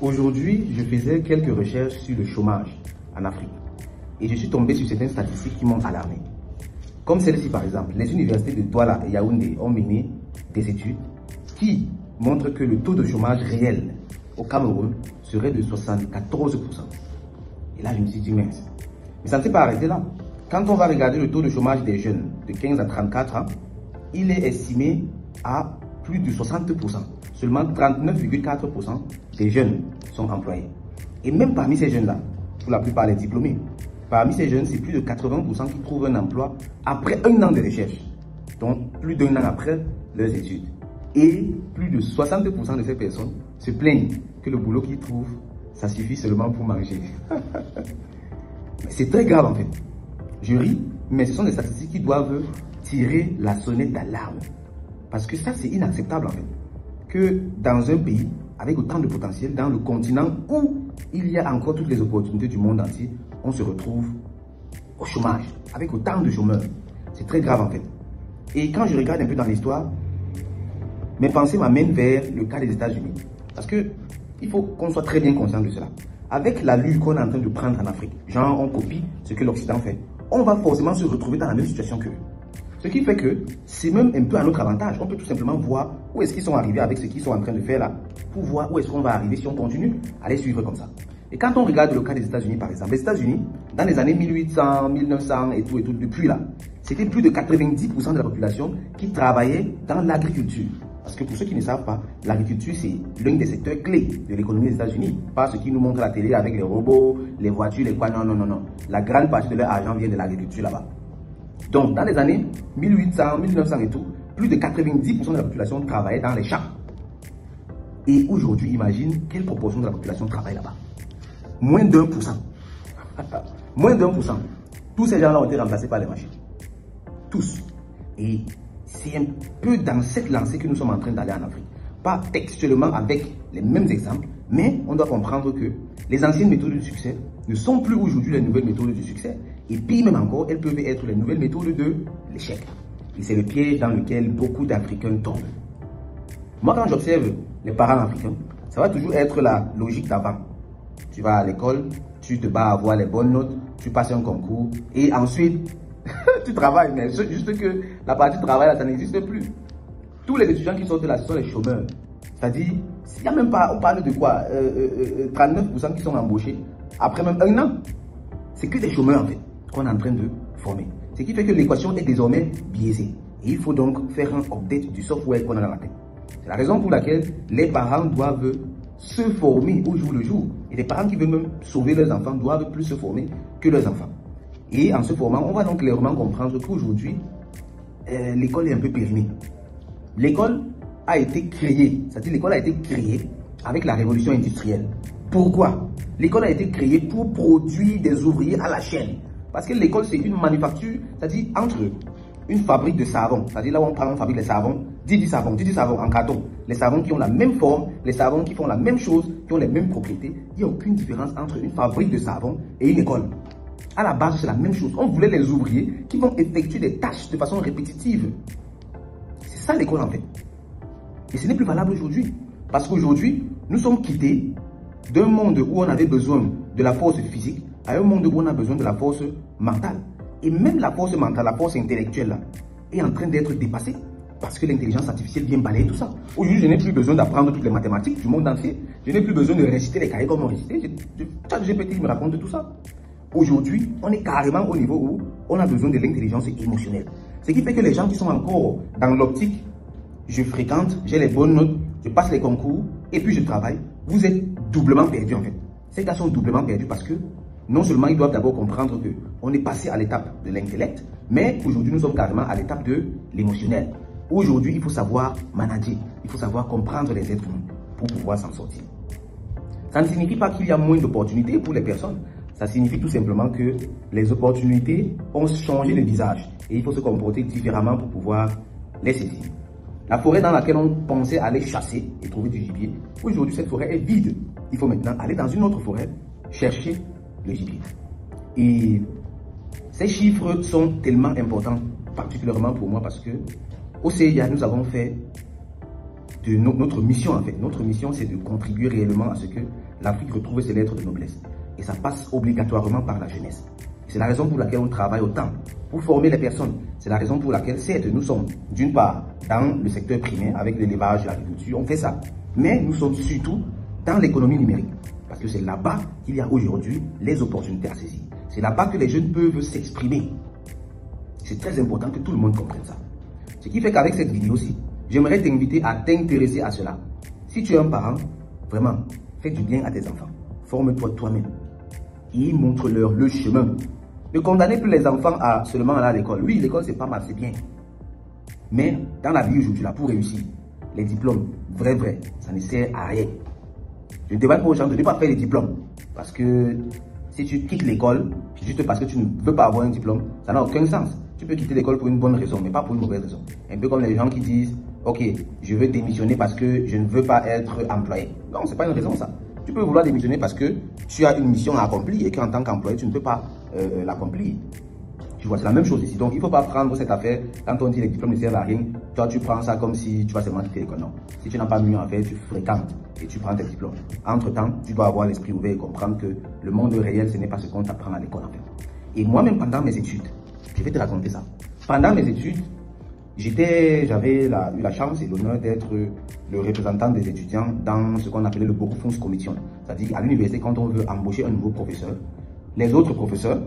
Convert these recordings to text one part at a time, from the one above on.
Aujourd'hui, je faisais quelques recherches sur le chômage en Afrique et je suis tombé sur certaines statistiques qui m'ont alarmé. Comme celle-ci par exemple, les universités de Douala et Yaoundé ont mené des études qui montrent que le taux de chômage réel au Cameroun serait de 74%. Et là, je me suis dit, mince. Mais ça ne s'est pas arrêté là. Quand on va regarder le taux de chômage des jeunes de 15 à 34 ans, il est estimé à plus de 60%. Seulement 39,4% des jeunes sont employés. Et même parmi ces jeunes-là, pour la plupart les diplômés, parmi ces jeunes, c'est plus de 80% qui trouvent un emploi après un an de recherche. Donc, plus d'un an après leurs études. Et plus de 60% de ces personnes se plaignent que le boulot qu'ils trouvent, ça suffit seulement pour manger. C'est très grave en fait. Je ris, mais ce sont des statistiques qui doivent tirer la sonnette d'alarme. Parce que ça, c'est inacceptable en fait. Que dans un pays avec autant de potentiel, dans le continent où il y a encore toutes les opportunités du monde entier, on se retrouve au chômage, avec autant de chômeurs. C'est très grave en fait. Et quand je regarde un peu dans l'histoire, mes pensées m'amènent vers le cas des États-Unis. Parce que il faut qu'on soit très bien conscient de cela. Avec la lutte qu'on est en train de prendre en Afrique, genre on copie ce que l'Occident fait, on va forcément se retrouver dans la même situation qu'eux. Ce qui fait que c'est même un peu à notre avantage. On peut tout simplement voir où est-ce qu'ils sont arrivés avec ce qu'ils sont en train de faire là, pour voir où est-ce qu'on va arriver si on continue à les suivre comme ça. Et quand on regarde le cas des États-Unis par exemple, les États-Unis, dans les années 1800, 1900 et tout, depuis là, c'était plus de 90% de la population qui travaillait dans l'agriculture. Parce que pour ceux qui ne savent pas, l'agriculture c'est l'un des secteurs clés de l'économie des États-Unis. Pas ce qui nous montre la télé avec les robots, les voitures, les quoi, non, non, non, non. La grande partie de leur argent vient de l'agriculture là-bas. Donc, dans les années 1800, 1900 et tout, plus de 90% de la population travaillait dans les champs. Et aujourd'hui, imagine quelle proportion de la population travaille là-bas. Moins d'1%. Moins d'1%. Tous ces gens-là ont été remplacés par les machines. Tous. Et c'est un peu dans cette lancée que nous sommes en train d'aller en Afrique. Pas textuellement avec les mêmes exemples, mais on doit comprendre que les anciennes méthodes du succès ne sont plus aujourd'hui les nouvelles méthodes du succès. Et puis même encore, elles peuvent être les nouvelles méthodes de l'échec. Et c'est le piège dans lequel beaucoup d'Africains tombent. Moi, quand j'observe les parents africains, ça va toujours être la logique d'avant. Tu vas à l'école, tu te bats à avoir les bonnes notes, tu passes un concours et ensuite, tu travailles. Mais juste que la partie travail, là, ça n'existe plus. Tous les étudiants qui sortent là, ce sont les chômeurs. C'est-à-dire, il n'y a même pas, on parle de quoi 39% qui sont embauchés après même un an. C'est que des chômeurs en fait qu'on est en train de former. Ce qui fait que l'équation est désormais biaisée. Et il faut donc faire un update du software qu'on a dans la tête. C'est la raison pour laquelle les parents doivent se former au jour le jour. Et les parents qui veulent même sauver leurs enfants doivent plus se former que leurs enfants. Et en se formant, on va donc clairement comprendre qu'aujourd'hui, l'école est un peu périmée. L'école a été créée, c'est-à-dire l'école a été créée avec la révolution industrielle. Pourquoi? L'école a été créée pour produire des ouvriers à la chaîne. Parce que l'école, c'est une manufacture, c'est-à-dire entre une fabrique de savon, c'est-à-dire là où on fabrique les savons, du savon en carton. Les savons qui ont la même forme, les savons qui font la même chose, qui ont les mêmes propriétés. Il n'y a aucune différence entre une fabrique de savon et une école. À la base, c'est la même chose. On voulait les ouvriers qui vont effectuer des tâches de façon répétitive. C'est ça l'école en fait. Et ce n'est plus valable aujourd'hui. Parce qu'aujourd'hui, nous sommes quittés d'un monde où on avait besoin de la force physique à un monde où on a besoin de la force mentale. Et même la force mentale, la force intellectuelle là, est en train d'être dépassée parce que l'intelligence artificielle vient balayer tout ça. Aujourd'hui, je n'ai plus besoin d'apprendre toutes les mathématiques du monde entier. Je n'ai plus besoin de réciter les cahiers comme on récitait. ChatGPT me raconte tout ça. Aujourd'hui, on est carrément au niveau où on a besoin de l'intelligence émotionnelle. Ce qui fait que les gens qui sont encore dans l'optique, je fréquente, j'ai les bonnes notes, je passe les concours et puis je travaille, vous êtes doublement perdus en fait. Ces gars sont doublement perdus parce que non seulement ils doivent d'abord comprendre qu'on est passé à l'étape de l'intellect, mais aujourd'hui nous sommes carrément à l'étape de l'émotionnel. Aujourd'hui, il faut savoir manager, il faut savoir comprendre les êtres humains pour pouvoir s'en sortir. Ça ne signifie pas qu'il y a moins d'opportunités pour les personnes. Ça signifie tout simplement que les opportunités ont changé de visage et il faut se comporter différemment pour pouvoir les saisir. La forêt dans laquelle on pensait aller chasser et trouver du gibier, aujourd'hui cette forêt est vide. Il faut maintenant aller dans une autre forêt chercher le gibier. Et ces chiffres sont tellement importants, particulièrement pour moi, parce que au CIA, nous avons fait de notre mission en fait. Notre mission, c'est de contribuer réellement à ce que l'Afrique retrouve ses lettres de noblesse. Et ça passe obligatoirement par la jeunesse. C'est la raison pour laquelle on travaille autant, pour former les personnes. C'est la raison pour laquelle, certes, nous sommes, d'une part, dans le secteur primaire, avec l'élevage, l'agriculture, on fait ça. Mais nous sommes surtout dans l'économie numérique. Parce que c'est là-bas qu'il y a aujourd'hui les opportunités à saisir. C'est là-bas que les jeunes peuvent s'exprimer. C'est très important que tout le monde comprenne ça. Ce qui fait qu'avec cette vidéo-ci, j'aimerais t'inviter à t'intéresser à cela. Si tu es un parent, vraiment, fais du bien à tes enfants. Forme-toi toi-même. Et montre-leur le chemin. Ne condamnez plus les enfants à seulement aller à l'école. Oui, l'école, c'est pas mal, c'est bien. Mais dans la vie aujourd'hui, là, pour réussir, les diplômes, vrai, ça ne sert à rien. Je ne demande pas aux gens de ne pas faire les diplômes. Parce que si tu quittes l'école, juste parce que tu ne veux pas avoir un diplôme, ça n'a aucun sens. Tu peux quitter l'école pour une bonne raison, mais pas pour une mauvaise raison. Un peu comme les gens qui disent, ok, je veux démissionner parce que je ne veux pas être employé. Non, c'est pas une raison ça. Tu peux vouloir démissionner parce que tu as une mission à accomplir et qu'en tant qu'employé, tu ne peux pas l'accomplir. Tu vois, c'est la même chose ici. Donc, il ne faut pas prendre cette affaire, quand on dit les diplômes ne servent à rien, toi, tu prends ça comme si tu vas seulement quitter l'école. Non. Si tu n'as pas mieux à faire, tu fréquentes et tu prends tes diplômes. Entre-temps, tu dois avoir l'esprit ouvert et comprendre que le monde réel, ce n'est pas ce qu'on t'apprend à l'école en fait. Et moi-même, pendant mes études, je vais te raconter ça. Pendant mes études, j'avais eu la chance et l'honneur d'être le représentant des étudiants dans ce qu'on appelait le Borufunds Commission. C'est-à-dire, à l'université, quand on veut embaucher un nouveau professeur, les autres professeurs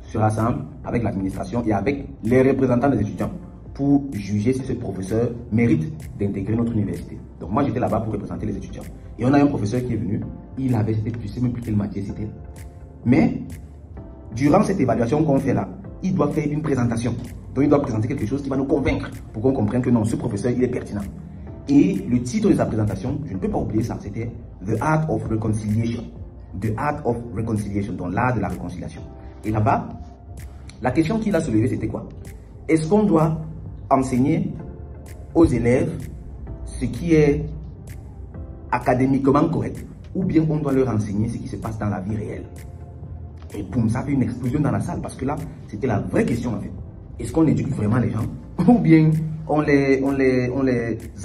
se rassemblent avec l'administration et avec les représentants des étudiants pour juger si ce professeur mérite d'intégrer notre université. Donc moi, j'étais là-bas pour représenter les étudiants. Et on a un professeur qui est venu, il avait, je sais même plus quelle matière c'était. Mais, durant cette évaluation qu'on fait là, il doit faire une présentation. Donc il doit présenter quelque chose qui va nous convaincre pour qu'on comprenne que non, ce professeur, il est pertinent. Et le titre de sa présentation, je ne peux pas oublier ça, c'était The Art of Reconciliation. The Art of Reconciliation, donc l'art de la réconciliation. Et là-bas, la question qu'il a soulevée, c'était quoi? Est-ce qu'on doit enseigner aux élèves ce qui est académiquement correct, ou bien on doit leur enseigner ce qui se passe dans la vie réelle? Et boum, ça fait une explosion dans la salle, parce que là, c'était la vraie question en fait. Est-ce qu'on éduque vraiment les gens, ou bien on les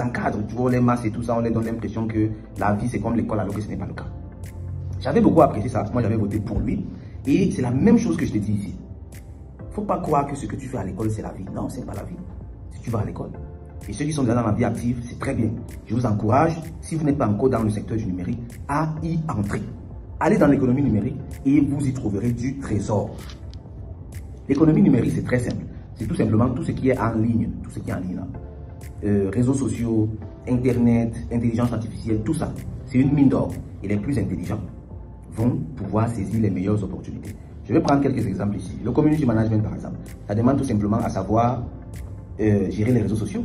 encadre, tu vois, on les masse et tout ça, on les donne l'impression que la vie c'est comme l'école alors que ce n'est pas le cas. J'avais beaucoup apprécié ça, moi j'avais voté pour lui, et c'est la même chose que je te dis ici. Faut pas croire que ce que tu fais à l'école c'est la vie. Non, c'est pas la vie. Si tu vas à l'école. Et ceux qui sont déjà dans la vie active, c'est très bien. Je vous encourage, si vous n'êtes pas encore dans le secteur du numérique, à y entrer. Allez dans l'économie numérique et vous y trouverez du trésor. L'économie numérique, c'est très simple. C'est tout simplement tout ce qui est en ligne. Tout ce qui est en ligne là. Réseaux sociaux, Internet, intelligence artificielle, tout ça. C'est une mine d'or. Et les plus intelligents vont pouvoir saisir les meilleures opportunités. Je vais prendre quelques exemples ici. Le community management, par exemple, ça demande tout simplement à savoir gérer les réseaux sociaux.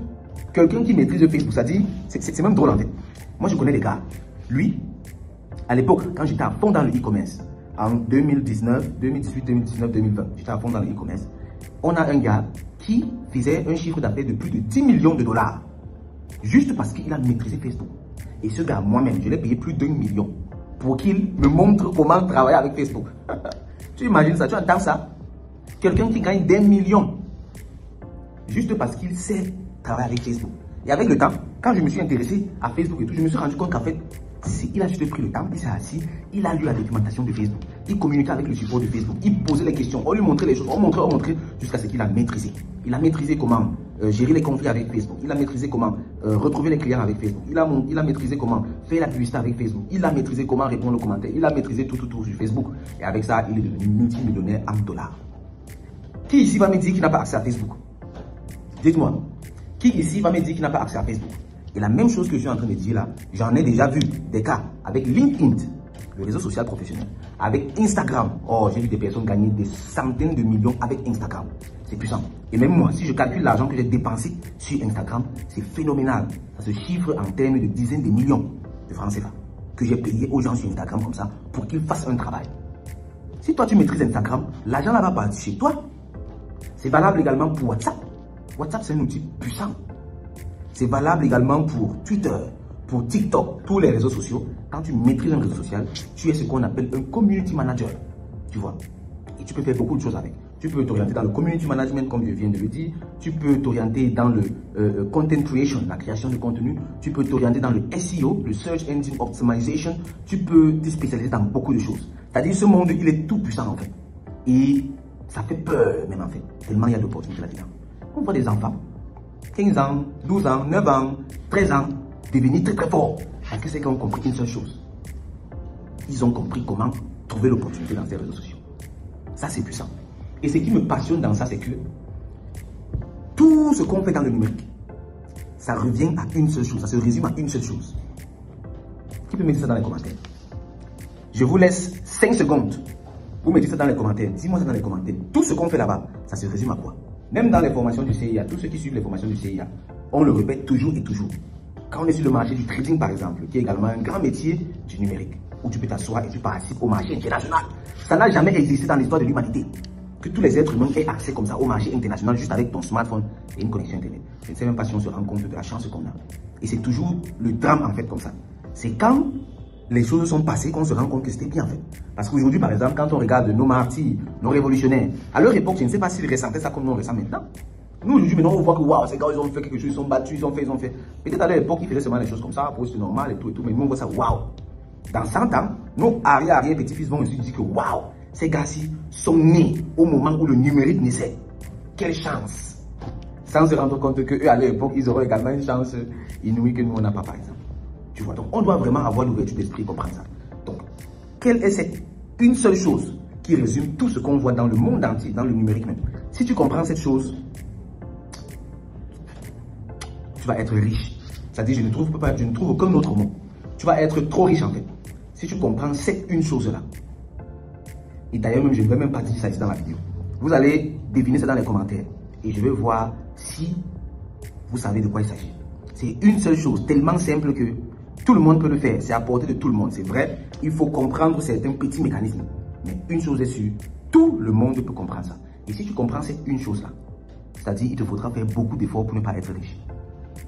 Quelqu'un qui maîtrise Facebook, ça dit, c'est même drôle en fait. Moi, je connais des gars. Lui, à l'époque, quand j'étais à fond dans le e-commerce, en 2019, 2018, 2019, 2020, j'étais à fond dans le e-commerce. On a un gars qui faisait un chiffre d'affaires de plus de 10 millions de dollars. Juste parce qu'il a maîtrisé Facebook. Et ce gars, moi-même, je l'ai payé plus d'1 million pour qu'il me montre comment travailler avec Facebook. Tu imagines ça, tu entends ça? Quelqu'un qui gagne d'1 million juste parce qu'il sait travailler avec Facebook. Et avec le temps, quand je me suis intéressé à Facebook et tout, je me suis rendu compte qu'en fait, il a juste pris le temps, il s'est assis, il a lu la documentation de Facebook, il communiquait avec le support de Facebook, il posait les questions, on lui montrait les choses, on montrait jusqu'à ce qu'il a maîtrisé. Il a maîtrisé comment gérer les conflits avec Facebook, il a maîtrisé comment retrouver les clients avec Facebook, il a maîtrisé comment faire la publicité avec Facebook, il a maîtrisé comment répondre aux commentaires, il a maîtrisé tout sur Facebook. Et avec ça, il est devenu multimillionnaire en dollars. Qui ici va me dire qu'il n'a pas accès à Facebook? Dites-moi, qui ici va me dire qu'il n'a pas accès à Facebook? Et la même chose que je suis en train de dire là, j'en ai déjà vu des cas avec LinkedIn, le réseau social professionnel, avec Instagram. Oh, j'ai vu des personnes gagner des centaines de millions avec Instagram. C'est puissant. Et même moi, si je calcule l'argent que j'ai dépensé sur Instagram, c'est phénoménal. Ça se chiffre en termes de dizaines de millions de francs CFA que j'ai payé aux gens sur Instagram comme ça pour qu'ils fassent un travail. Si toi tu maîtrises Instagram, l'argent là va partir chez toi. C'est valable également pour WhatsApp. WhatsApp, c'est un outil puissant. C'est valable également pour Twitter, pour TikTok, tous les réseaux sociaux. Quand tu maîtrises un réseau social, tu es ce qu'on appelle un community manager. Tu vois. Et tu peux faire beaucoup de choses avec. Tu peux t'orienter dans le community management, comme je viens de le dire. Tu peux t'orienter dans le content creation, la création de contenu. Tu peux t'orienter dans le SEO, le Search Engine Optimization. Tu peux te spécialiser dans beaucoup de choses. C'est-à-dire, ce monde, il est tout puissant en fait. Et ça fait peur même en fait, tellement il y a d'opportunités là-dedans. On voit des enfants, 15 ans, 12 ans, 9 ans, 13 ans, devenir très très forts. Parce que c'est qu'ils ont compris une seule chose. Ils ont compris comment trouver l'opportunité dans ces réseaux sociaux. Ça, c'est puissant. Et ce qui me passionne dans ça, c'est que tout ce qu'on fait dans le numérique, ça revient à une seule chose, ça se résume à une seule chose. Qui peut mettre ça dans les commentaires? Je vous laisse 5 secondes. Vous mettez ça dans les commentaires. Dis-moi ça dans les commentaires. Tout ce qu'on fait là-bas, ça se résume à quoi? Même dans les formations du CIA, tous ceux qui suivent les formations du CIA, on le répète toujours et toujours. Quand on est sur le marché du trading, par exemple, qui est également un grand métier du numérique, où tu peux t'asseoir et tu participes au marché international. Ça n'a jamais existé dans l'histoire de l'humanité. Que tous les êtres humains aient accès comme ça au marché international juste avec ton smartphone et une connexion internet. Je ne sais même pas si on se rend compte de la chance qu'on a. Et c'est toujours le drame en fait comme ça. C'est quand les choses sont passées qu'on se rend compte que c'était bien en fait. Parce qu'aujourd'hui par exemple, quand on regarde nos martyrs, nos révolutionnaires, à leur époque, je ne sais pas s'ils ressentaient ça comme nous on ressent maintenant. Nous aujourd'hui maintenant on voit que waouh, ces gars ils ont fait quelque chose, ils sont battus, ils ont fait. Peut-être à leur époque ils faisaient seulement des choses comme ça, pour eux c'est normal et tout, mais nous on voit ça waouh. Dans 100 ans, nos arrière-petits-fils vont aussi dire que waouh, ces gars-ci sont nés au moment où le numérique naissait. Quelle chance! Sans se rendre compte qu'eux, à l'époque, ils auront également une chance inouïe que nous, on n'a pas, par exemple. Tu vois, donc on doit vraiment avoir l'ouverture d'esprit pour comprendre ça. Donc, quelle est cette une seule chose qui résume tout ce qu'on voit dans le monde entier, dans le numérique même? Si tu comprends cette chose, tu vas être riche. C'est-à-dire, je ne trouve aucun autre mot. Tu vas être trop riche en fait. Si tu comprends cette une chose-là. Et d'ailleurs, même, je ne vais même pas dire ça ici dans la vidéo. Vous allez deviner ça dans les commentaires. Et je vais voir si vous savez de quoi il s'agit. C'est une seule chose, tellement simple que tout le monde peut le faire. C'est à portée de tout le monde. C'est vrai, il faut comprendre certains petits mécanismes. Mais une chose est sûre, tout le monde peut comprendre ça. Et si tu comprends cette une chose-là, c'est-à-dire il te faudra faire beaucoup d'efforts pour ne pas être riche.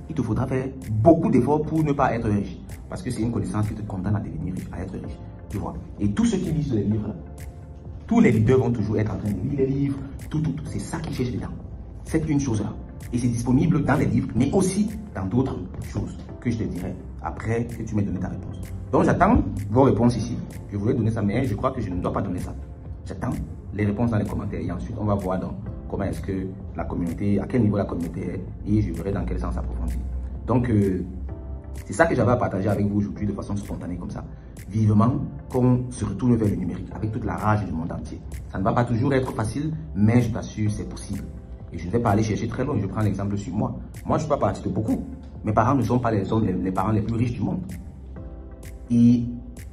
Il te faudra faire beaucoup d'efforts pour ne pas être riche. Parce que c'est une connaissance qui te condamne à devenir riche, à être riche. Tu vois. Et tous ceux qui lisent les livres, tous les leaders vont toujours être en train de lire les livres, tout. C'est ça qu'ils cherchent dedans. C'est une chose-là. Et c'est disponible dans les livres, mais aussi dans d'autres choses que je te dirai après que tu m'aies donné ta réponse. Donc j'attends vos réponses ici. Je voulais donner ça, mais je crois que je ne dois pas donner ça. J'attends les réponses dans les commentaires et ensuite on va voir donc comment est-ce que la communauté, à quel niveau la communauté est et je verrai dans quel sens approfondir. Donc c'est ça que j'avais à partager avec vous aujourd'hui de façon spontanée comme ça. Vivement qu'on se retourne vers le numérique avec toute la rage du monde entier. Ça ne va pas toujours être facile, mais je t'assure, c'est possible. Et je ne vais pas aller chercher très loin, je prends l'exemple sur moi. Moi, je ne suis pas parti de beaucoup. Mes parents ne sont pas les parents les plus riches du monde. Et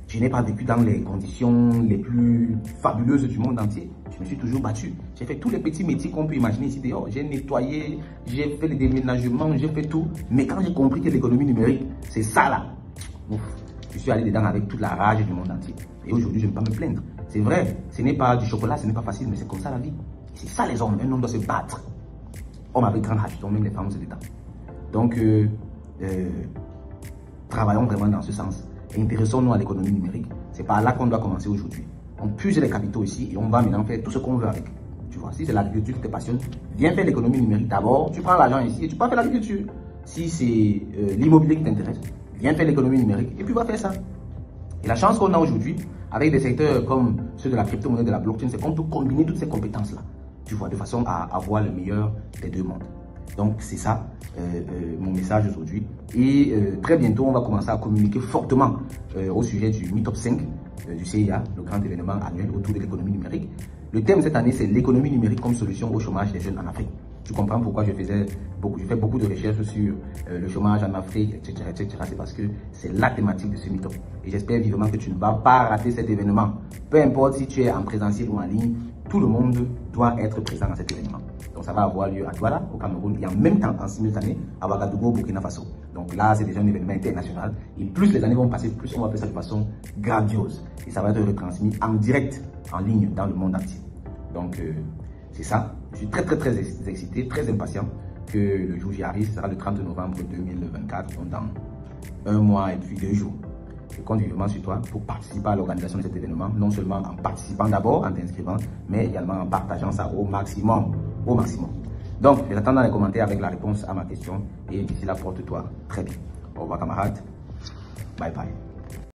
je n'ai pas vécu dans les conditions les plus fabuleuses du monde entier. Je me suis toujours battu. J'ai fait tous les petits métiers qu'on peut imaginer ici dehors. J'ai nettoyé, j'ai fait les déménagements, j'ai fait tout. Mais quand j'ai compris que l'économie numérique, c'est ça là, ouf, je suis allé dedans avec toute la rage du monde entier. Et aujourd'hui, je ne vais pas me plaindre. C'est vrai, ce n'est pas du chocolat, ce n'est pas facile, mais c'est comme ça la vie. C'est ça les hommes, un homme doit se battre. Homme avec grande rage, donc même les femmes se détendent. Donc, travaillons vraiment dans ce sens. Intéressons-nous à l'économie numérique. C'est par là qu'on doit commencer aujourd'hui. On puise les capitaux ici et on va maintenant faire tout ce qu'on veut avec. Tu vois, si c'est l'agriculture qui te passionne, viens faire l'économie numérique d'abord. Tu prends l'argent ici et tu peux faire l'agriculture. Si c'est l'immobilier qui t'intéresse, viens faire l'économie numérique et puis va faire ça. Et la chance qu'on a aujourd'hui, avec des secteurs comme ceux de la crypto-monnaie, de la blockchain, c'est qu'on peut combiner toutes ces compétences-là. Tu vois, de façon à avoir le meilleur des deux mondes. Donc, c'est ça mon message aujourd'hui. Et très bientôt, on va commencer à communiquer fortement au sujet du Meetup 5 du CIA, le grand événement annuel autour de l'économie numérique. Le thème cette année, c'est l'économie numérique comme solution au chômage des jeunes en Afrique. Tu comprends pourquoi je fais beaucoup de recherches sur le chômage en Afrique, etc. C'est parce que c'est la thématique de ce Meetup. Et j'espère vivement que tu ne vas pas rater cet événement. Peu importe si tu es en présentiel ou en ligne, tout le monde doit être présent dans cet événement. Donc ça va avoir lieu à Douala, au Cameroun, et en même temps, en simultané, à Ouagadougou, au Burkina Faso. Donc là, c'est déjà un événement international. Et plus les années vont passer, plus on va faire ça de façon grandiose. Et ça va être retransmis en direct, en ligne, dans le monde entier. Donc c'est ça. Je suis très excité, très impatient que le jour j'y arrive. Ce sera le 30 novembre 2024, donc dans 1 mois et puis 2 jours. Je compte vivement sur toi pour participer à l'organisation de cet événement, non seulement en participant d'abord, en t'inscrivant, mais également en partageant ça au maximum. Au maximum. Donc, je t'attends dans les commentaires avec la réponse à ma question et d'ici là, porte-toi très bien. Au revoir camarades. Bye bye.